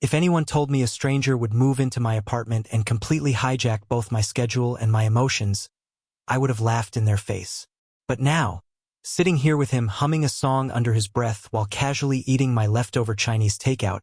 If anyone told me a stranger would move into my apartment and completely hijack both my schedule and my emotions, I would have laughed in their face. But now, sitting here with him humming a song under his breath while casually eating my leftover Chinese takeout,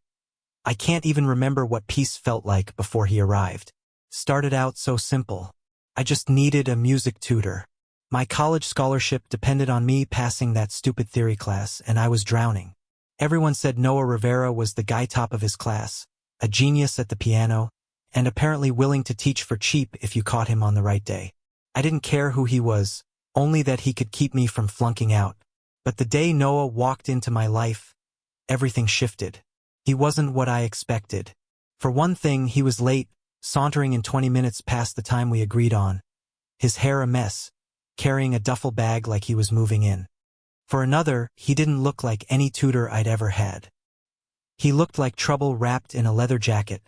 I can't even remember what peace felt like before he arrived. Started out so simple. I just needed a music tutor. My college scholarship depended on me passing that stupid theory class, and I was drowning. Everyone said Noah Rivera was the guy top of his class, a genius at the piano, and apparently willing to teach for cheap if you caught him on the right day. I didn't care who he was, only that he could keep me from flunking out. But the day Noah walked into my life, everything shifted. He wasn't what I expected. For one thing, he was late, sauntering in 20 minutes past the time we agreed on, his hair a mess, carrying a duffel bag like he was moving in. For another, he didn't look like any tutor I'd ever had. He looked like trouble wrapped in a leather jacket,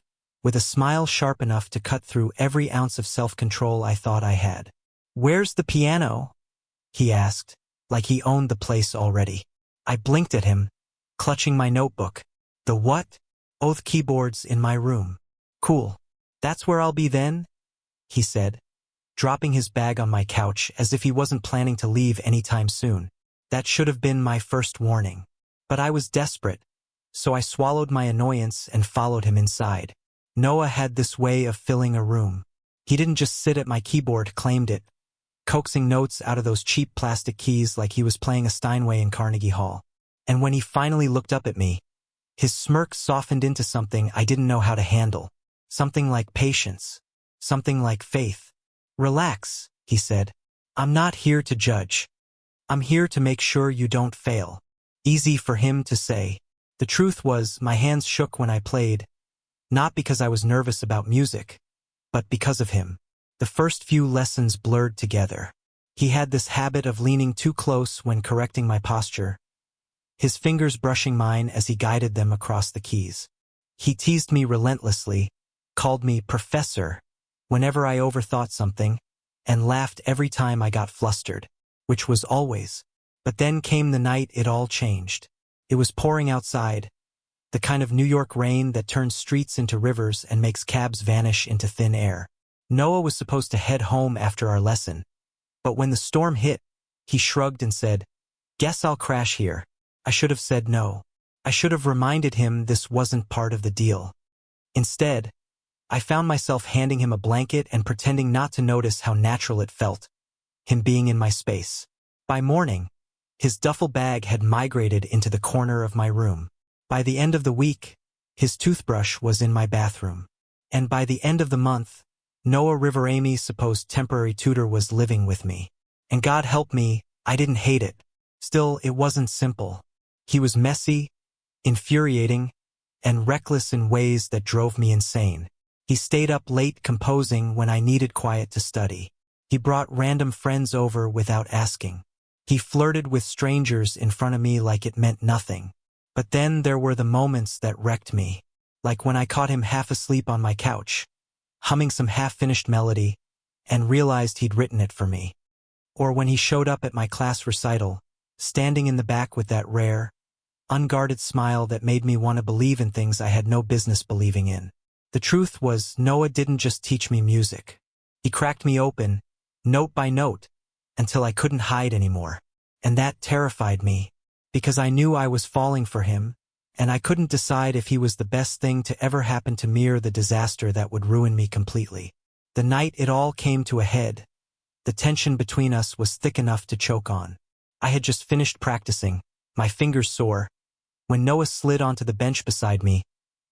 with a smile sharp enough to cut through every ounce of self-control I thought I had. "Where's the piano?" he asked, like he owned the place already. I blinked at him, clutching my notebook. "The what?" "Both keyboards in my room." "Cool. That's where I'll be then?" he said, dropping his bag on my couch as if he wasn't planning to leave anytime soon. That should have been my first warning. But I was desperate, so I swallowed my annoyance and followed him inside. Noah had this way of filling a room. He didn't just sit at my keyboard, claimed it, coaxing notes out of those cheap plastic keys like he was playing a Steinway in Carnegie Hall. And when he finally looked up at me, his smirk softened into something I didn't know how to handle. Something like patience. Something like faith. "Relax," he said. "I'm not here to judge. I'm here to make sure you don't fail." Easy for him to say. The truth was, my hands shook when I played, not because I was nervous about music, but because of him. The first few lessons blurred together. He had this habit of leaning too close when correcting my posture, his fingers brushing mine as he guided them across the keys. He teased me relentlessly, called me professor whenever I overthought something, and laughed every time I got flustered, which was always. But then came the night it all changed. It was pouring outside, the kind of New York rain that turns streets into rivers and makes cabs vanish into thin air. Noah was supposed to head home after our lesson, but when the storm hit, he shrugged and said, "Guess I'll crash here." I should have said no. I should have reminded him this wasn't part of the deal. Instead, I found myself handing him a blanket and pretending not to notice how natural it felt, him being in my space. By morning, his duffel bag had migrated into the corner of my room. By the end of the week, his toothbrush was in my bathroom. And by the end of the month, Noah Riverami's supposed temporary tutor was living with me. And God help me, I didn't hate it. Still, it wasn't simple. He was messy, infuriating, and reckless in ways that drove me insane. He stayed up late composing when I needed quiet to study. He brought random friends over without asking. He flirted with strangers in front of me like it meant nothing. But then there were the moments that wrecked me, like when I caught him half asleep on my couch, humming some half-finished melody, and realized he'd written it for me. Or when he showed up at my class recital, standing in the back with that rare, unguarded smile that made me want to believe in things I had no business believing in. The truth was, Noah didn't just teach me music. He cracked me open, note by note, until I couldn't hide anymore. And that terrified me, because I knew I was falling for him, and I couldn't decide if he was the best thing to ever happen to me or the disaster that would ruin me completely. The night it all came to a head, the tension between us was thick enough to choke on. I had just finished practicing, my fingers sore, when Noah slid onto the bench beside me,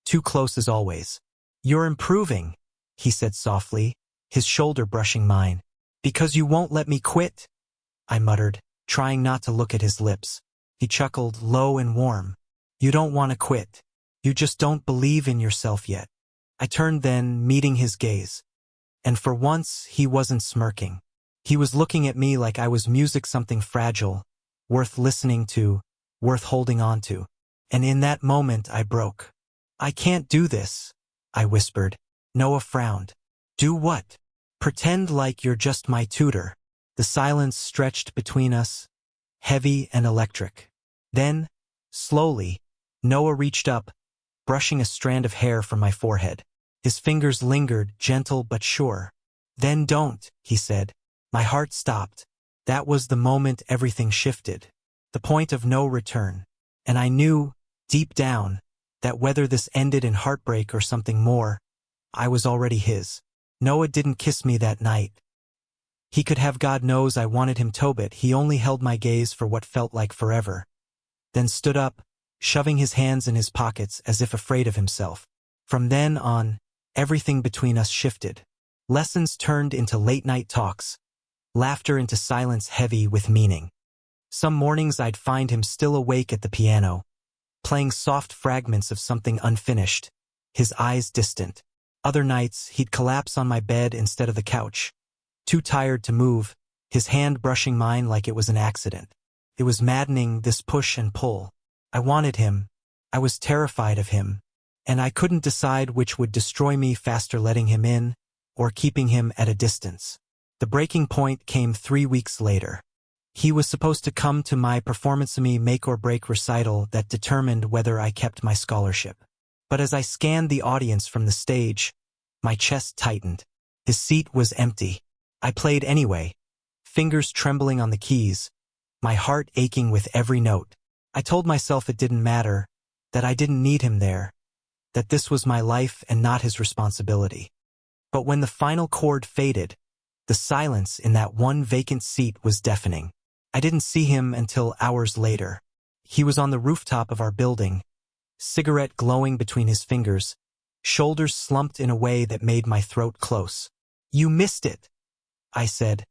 too close as always. "You're improving," he said softly, his shoulder brushing mine. "Because you won't let me quit," I muttered, trying not to look at his lips. He chuckled, low and warm. "You don't want to quit. You just don't believe in yourself yet." I turned then, meeting his gaze. And for once, he wasn't smirking. He was looking at me like I was music, something fragile, worth listening to, worth holding on to. And in that moment, I broke. "I can't do this," I whispered. Noah frowned. "Do what?" "Pretend like you're just my tutor." The silence stretched between us, heavy and electric. Then, slowly, Noah reached up, brushing a strand of hair from my forehead. His fingers lingered, gentle but sure. "Then don't," he said. My heart stopped. That was the moment everything shifted. The point of no return. And I knew, deep down, that whether this ended in heartbreak or something more, I was already his. Noah didn't kiss me that night. He could have, God knows I wanted him to, but he only held my gaze for what felt like forever. Then stood up, shoving his hands in his pockets as if afraid of himself. From then on, everything between us shifted. Lessons turned into late-night talks, laughter into silence heavy with meaning. Some mornings I'd find him still awake at the piano, playing soft fragments of something unfinished, his eyes distant. Other nights, he'd collapse on my bed instead of the couch, too tired to move, his hand brushing mine like it was an accident. It was maddening, this push and pull. I wanted him. I was terrified of him. And I couldn't decide which would destroy me faster, letting him in or keeping him at a distance. The breaking point came 3 weeks later. He was supposed to come to my performance-me make-or-break recital that determined whether I kept my scholarship. But as I scanned the audience from the stage, my chest tightened. His seat was empty. I played anyway, fingers trembling on the keys, my heart aching with every note. I told myself it didn't matter, that I didn't need him there, that this was my life and not his responsibility. But when the final chord faded, the silence in that one vacant seat was deafening. I didn't see him until hours later. He was on the rooftop of our building, cigarette glowing between his fingers, shoulders slumped in a way that made my throat close. "You missed it," I said,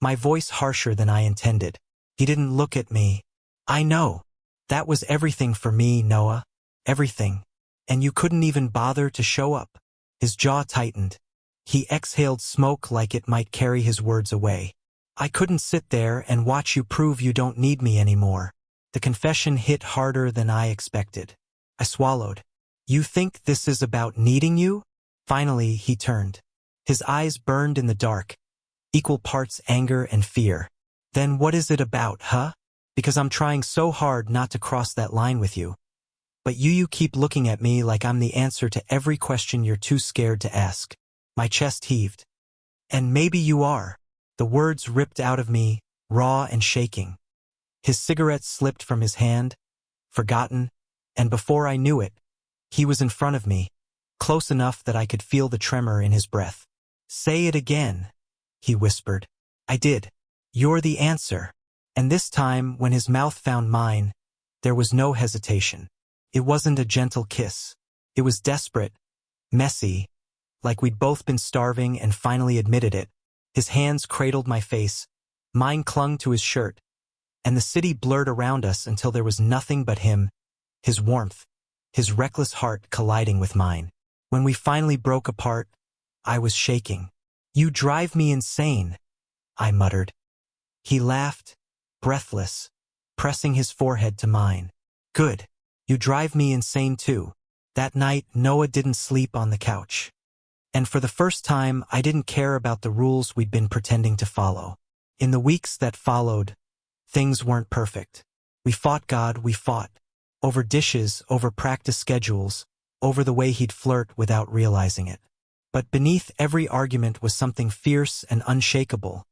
my voice harsher than I intended. He didn't look at me. "I know. That was everything for me, Noah. Everything. And you couldn't even bother to show up." His jaw tightened. He exhaled smoke like it might carry his words away. "I couldn't sit there and watch you prove you don't need me anymore." The confession hit harder than I expected. I swallowed. "You think this is about needing you?" Finally, he turned. His eyes burned in the dark, equal parts anger and fear. "Then what is it about, huh? Because I'm trying so hard not to cross that line with you. But you keep looking at me like I'm the answer to every question you're too scared to ask." My chest heaved. "And maybe you are." The words ripped out of me, raw and shaking. His cigarette slipped from his hand, forgotten, and before I knew it, he was in front of me, close enough that I could feel the tremor in his breath. "Say it again," he whispered. I did. "You're the answer." And this time, when his mouth found mine, there was no hesitation. It wasn't a gentle kiss. It was desperate, messy, like we'd both been starving and finally admitted it. His hands cradled my face, mine clung to his shirt, and the city blurred around us until there was nothing but him, his warmth, his reckless heart colliding with mine. When we finally broke apart, I was shaking. "You drive me insane," I muttered. He laughed, breathless, pressing his forehead to mine. "Good. You drive me insane too." That night, Noah didn't sleep on the couch. And for the first time, I didn't care about the rules we'd been pretending to follow. In the weeks that followed, things weren't perfect. We fought God, we fought. Over dishes, over practice schedules, over the way he'd flirt without realizing it. But beneath every argument was something fierce and unshakable.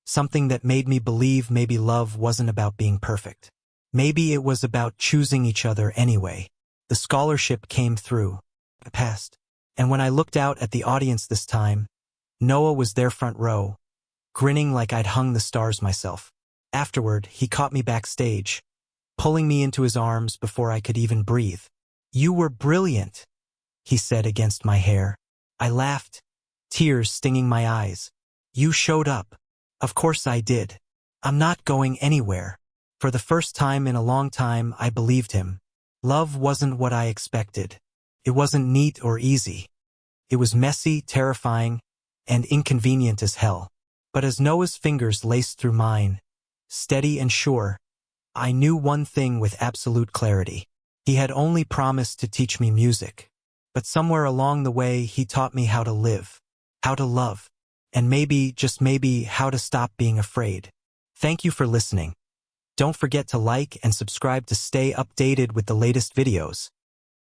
Something that made me believe maybe love wasn't about being perfect. Maybe it was about choosing each other anyway. The scholarship came through. I passed. And when I looked out at the audience this time, Noah was there front row, grinning like I'd hung the stars myself. Afterward, he caught me backstage, pulling me into his arms before I could even breathe. "You were brilliant," he said against my hair. I laughed, tears stinging my eyes. "You showed up." "Of course I did. I'm not going anywhere." For the first time in a long time, I believed him. Love wasn't what I expected. It wasn't neat or easy. It was messy, terrifying, and inconvenient as hell. But as Noah's fingers laced through mine, steady and sure, I knew one thing with absolute clarity. He had only promised to teach me music. But somewhere along the way, he taught me how to live, how to love, and maybe, just maybe, how to stop being afraid. Thank you for listening. Don't forget to like and subscribe to stay updated with the latest videos.